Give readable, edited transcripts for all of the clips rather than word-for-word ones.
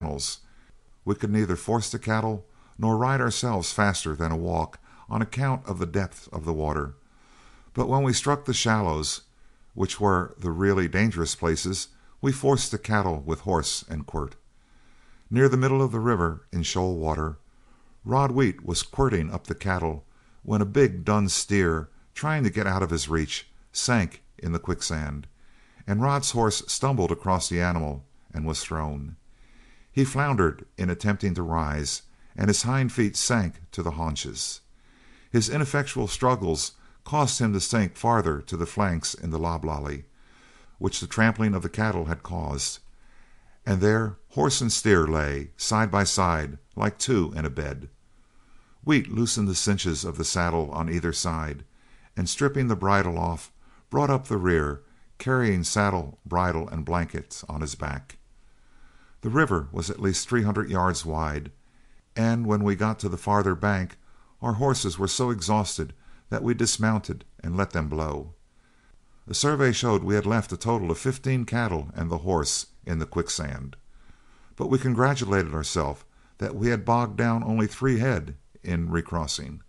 signals. We could neither force the cattle nor ride ourselves faster than a walk on account of the depth of the water, but when we struck the shallows, which were the really dangerous places, we forced the cattle with horse and quirt. Near the middle of the river, in shoal water, Rod Wheat was quirting up the cattle when a big dun steer, trying to get out of his reach, sank in the quicksand, and Rod's horse stumbled across the animal and was thrown. He floundered in attempting to rise, and his hind feet sank to the haunches. His ineffectual struggles caused him to sink farther to the flanks in the loblolly, which the trampling of the cattle had caused, and there horse and steer lay, side by side, like two in a bed. Wheat loosened the cinches of the saddle on either side, and stripping the bridle off, brought up the rear, carrying saddle, bridle, and blankets on his back. The river was at least 300 yards wide, and when we got to the farther bank, our horses were so exhausted that we dismounted and let them blow. A survey showed we had left a total of 15 cattle and the horse in the quicksand, but we congratulated ourselves that we had bogged down only 3 head in recrossing.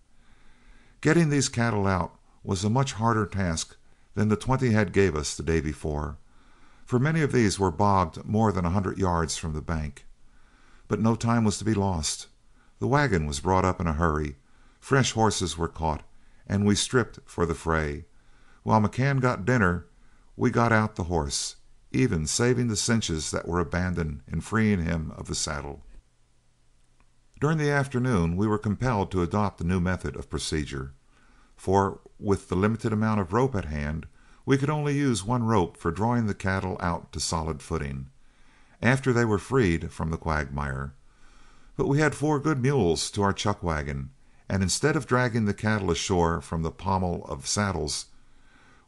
Getting these cattle out was a much harder task than the 20 head gave us the day before, for many of these were bogged more than 100 yards from the bank. But no time was to be lost. The wagon was brought up in a hurry, fresh horses were caught, and we stripped for the fray. While McCann got dinner, we got out the horse, even saving the cinches that were abandoned in freeing him of the saddle. During the afternoon we were compelled to adopt a new method of procedure, for with the limited amount of rope at hand, we could only use one rope for drawing the cattle out to solid footing, after they were freed from the quagmire. But we had 4 good mules to our chuck wagon, and instead of dragging the cattle ashore from the pommel of saddles,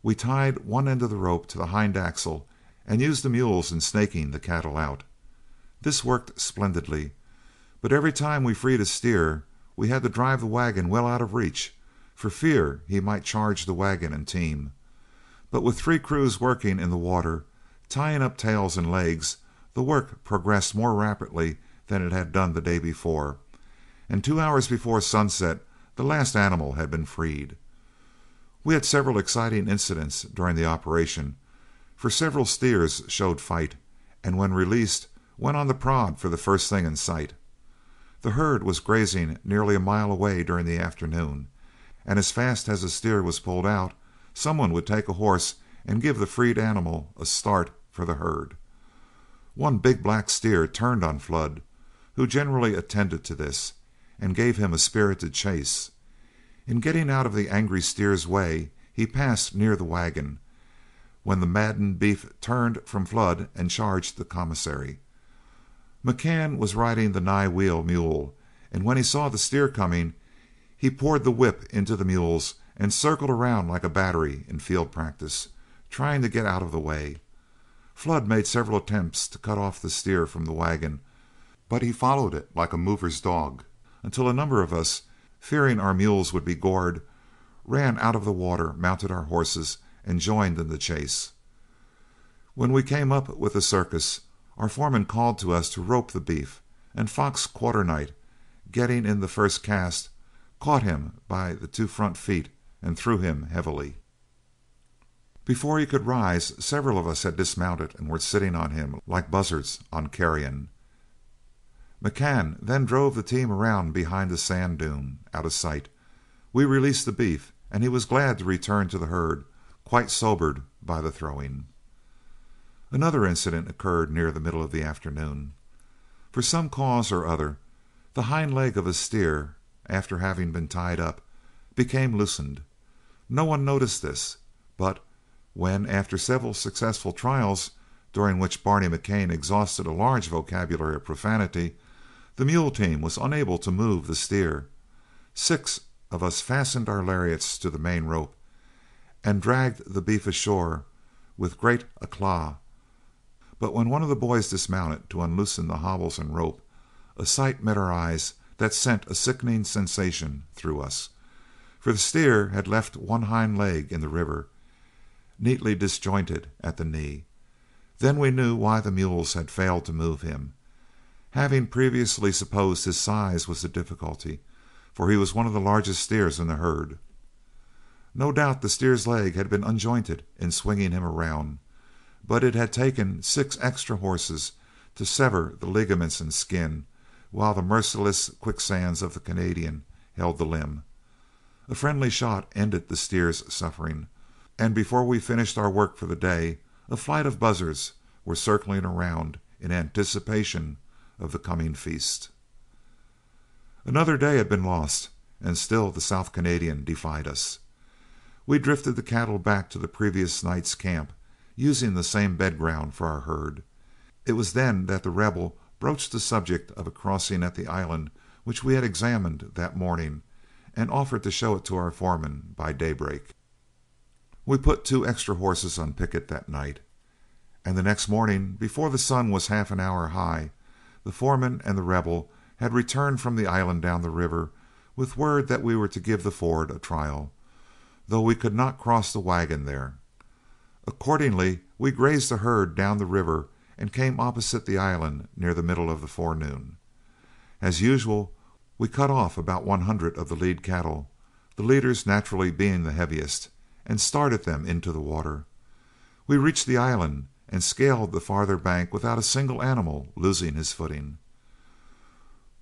we tied one end of the rope to the hind axle and used the mules in snaking the cattle out. This worked splendidly, but every time we freed a steer, we had to drive the wagon well out of reach, for fear he might charge the wagon and team. But with 3 crews working in the water, tying up tails and legs, the work progressed more rapidly than it had done the day before, and 2 hours before sunset the last animal had been freed. We had several exciting incidents during the operation, for several steers showed fight, and when released, went on the prod for the first thing in sight. The herd was grazing nearly a mile away during the afternoon, and as fast as a steer was pulled out, someone would take a horse and give the freed animal a start for the herd. One big black steer turned on Flood, who generally attended to this, and gave him a spirited chase. In getting out of the angry steer's way, he passed near the wagon, when the maddened beef turned from Flood and charged the commissary. McCann was riding the nigh wheel mule, and when he saw the steer coming, he poured the whip into the mules and circled around like a battery in field practice, trying to get out of the way. Flood made several attempts to cut off the steer from the wagon, but he followed it like a mover's dog, until a number of us, fearing our mules would be gored, ran out of the water, mounted our horses, and joined in the chase. When we came up with the circus, our foreman called to us to rope the beef, and Fox Quarternight, getting in the first cast, caught him by the 2 front feet and threw him heavily. Before he could rise, several of us had dismounted and were sitting on him like buzzards on carrion. McCann then drove the team around behind the sand dune, out of sight. We released the beef, and he was glad to return to the herd, quite sobered by the throwing. Another incident occurred near the middle of the afternoon. For some cause or other, the hind leg of a steer, after having been tied up, became loosened. No one noticed this, but when, after several successful trials, during which Barney McCain exhausted a large vocabulary of profanity, the mule team was unable to move the steer, 6 of us fastened our lariats to the main rope and dragged the beef ashore with great éclat. But when one of the boys dismounted to unloosen the hobbles and rope, a sight met our eyes that sent a sickening sensation through us, for the steer had left one hind leg in the river, neatly disjointed at the knee. Then we knew why the mules had failed to move him. having previously supposed his size was the difficulty, for he was one of the largest steers in the herd. No doubt the steer's leg had been unjointed in swinging him around, but it had taken 6 extra horses to sever the ligaments and skin, while the merciless quicksands of the Canadian held the limb. A friendly shot ended the steer's suffering, and before we finished our work for the day, a flight of buzzards were circling around in anticipation of the coming feast. Another day had been lost, and still the South Canadian defied us. We drifted the cattle back to the previous night's camp, using the same bed ground for our herd. It was then that the Rebel broached the subject of a crossing at the island which we had examined that morning, and offered to show it to our foreman by daybreak. We put 2 extra horses on picket that night, and the next morning, before the sun was half an hour high, the foreman and the Rebel had returned from the island down the river with word that we were to give the ford a trial, though we could not cross the wagon there. Accordingly, we grazed the herd down the river and came opposite the island near the middle of the forenoon. As usual, we cut off about 100 of the lead cattle, the leaders naturally being the heaviest, and started them into the water. We reached the island and scaled the farther bank without a single animal losing his footing.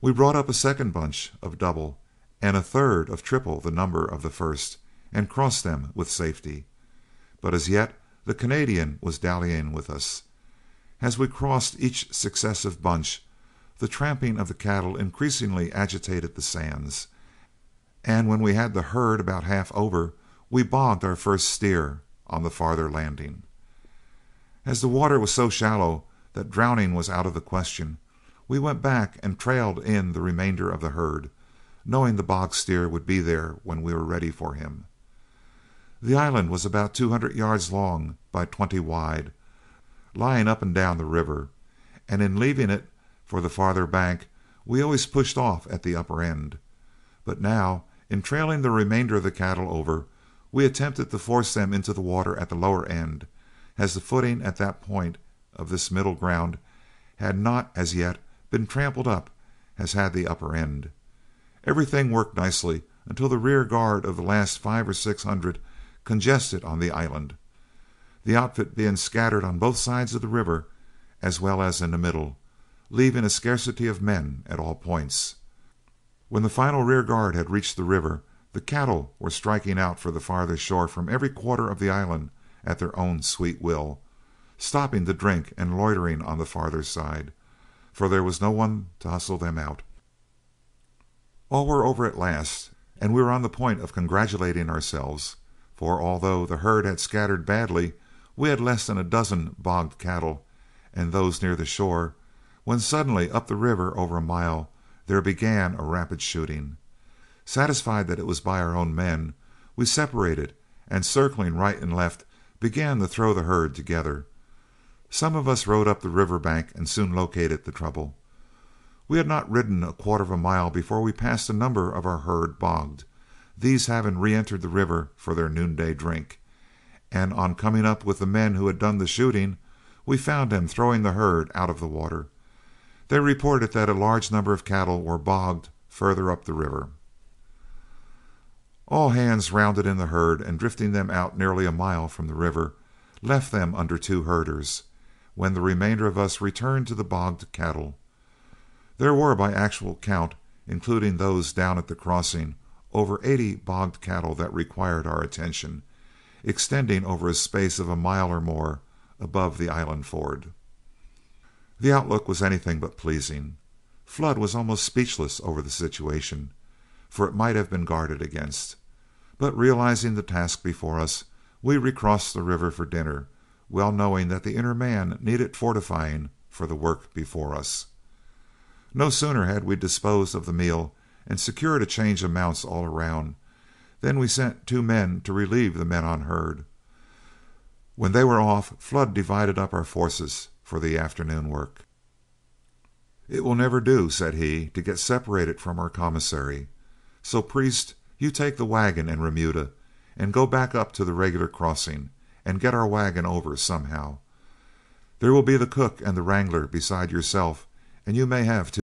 We brought up a second bunch of double and a third of triple the number of the first, and crossed them with safety. But as yet the Canadian was dallying with us. As we crossed each successive bunch, the tramping of the cattle increasingly agitated the sands, and when we had the herd about half over, we bogged our first steer on the farther landing. As the water was so shallow that drowning was out of the question, we went back and trailed in the remainder of the herd, knowing the bog steer would be there when we were ready for him. The island was about 200 yards long by 20 wide, lying up and down the river, and in leaving it for the farther bank, we always pushed off at the upper end. But now, in trailing the remainder of the cattle over, we attempted to force them into the water at the lower end, as the footing at that point of this middle ground had not as yet been trampled up as had the upper end. Everything worked nicely until the rear guard of the last 500 or 600 congested on the island, the outfit being scattered on both sides of the river as well as in the middle, leaving a scarcity of men at all points. When the final rear guard had reached the river, the cattle were striking out for the farther shore from every quarter of the island at their own sweet will, stopping to drink and loitering on the farther side, for there was no one to hustle them out. All were over at last, and we were on the point of congratulating ourselves, for although the herd had scattered badly, we had less than a dozen bogged cattle, and those near the shore, when suddenly up the river over a mile there began a rapid shooting. Satisfied that it was by our own men, we separated, and circling right and left, began to throw the herd together. Some of us rode up the river bank and soon located the trouble. We had not ridden a quarter of a mile before we passed a number of our herd bogged, these having re-entered the river for their noonday drink, and on coming up with the men who had done the shooting, we found them throwing the herd out of the water. They reported that a large number of cattle were bogged further up the river. All hands rounded in the herd, and drifting them out nearly a mile from the river, left them under 2 herders, when the remainder of us returned to the bogged cattle. There were, by actual count, including those down at the crossing, over 80 bogged cattle that required our attention, extending over a space of a mile or more above the island ford. The outlook was anything but pleasing. Flood was almost speechless over the situation, for it might have been guarded against. But realizing the task before us, we recrossed the river for dinner, well knowing that the inner man needed fortifying for the work before us. No sooner had we disposed of the meal and secured a change of mounts all around than we sent 2 men to relieve the men on herd. When they were off, Flood divided up our forces for the afternoon work. "It will never do," said he, "to get separated from our commissary. So, Priest, you take the wagon and remuda, and go back up to the regular crossing, and get our wagon over somehow. There will be the cook and the wrangler beside yourself, and you may have too.